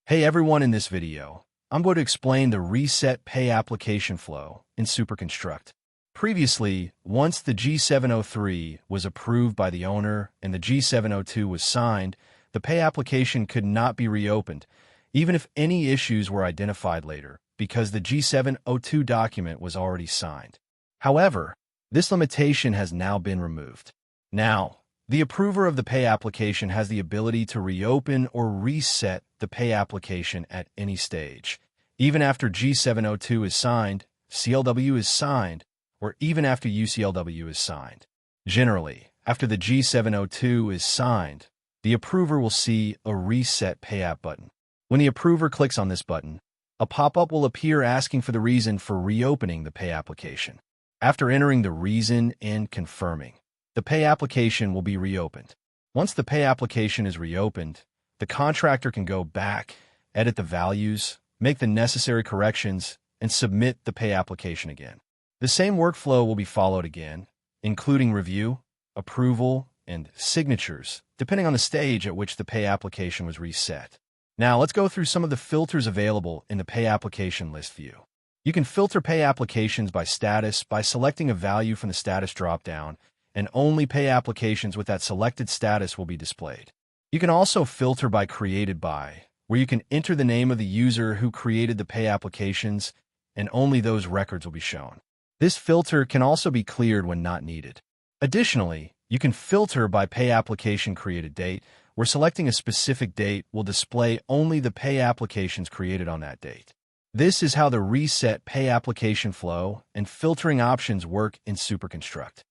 Hey everyone, in this video, I'm going to explain the reset pay application flow in SuperConstruct. Previously, once the G703 was approved by the owner and the G702 was signed, the pay application could not be reopened, even if any issues were identified later, because the G702 document was already signed. However, this limitation has now been removed. Now, the approver of the pay application has the ability to reopen or reset the pay application at any stage, even after G702 is signed, CLW is signed, or even after UCLW is signed. Generally, after the G702 is signed, the approver will see a Reset Pay App button. When the approver clicks on this button, a pop-up will appear asking for the reason for reopening the pay application. After entering the reason and confirming, the pay application will be reopened. Once the pay application is reopened, the contractor can go back, edit the values, make the necessary corrections, and submit the pay application again. The same workflow will be followed again, including review, approval, and signatures, depending on the stage at which the pay application was reset. Now, let's go through some of the filters available in the pay application list view. You can filter pay applications by status by selecting a value from the status dropdown, and only pay applications with that selected status will be displayed. You can also filter by created by, where you can enter the name of the user who created the pay applications, and only those records will be shown. This filter can also be cleared when not needed. Additionally, you can filter by pay application created date, where selecting a specific date will display only the pay applications created on that date. This is how the reset pay application flow and filtering options work in SuperConstruct.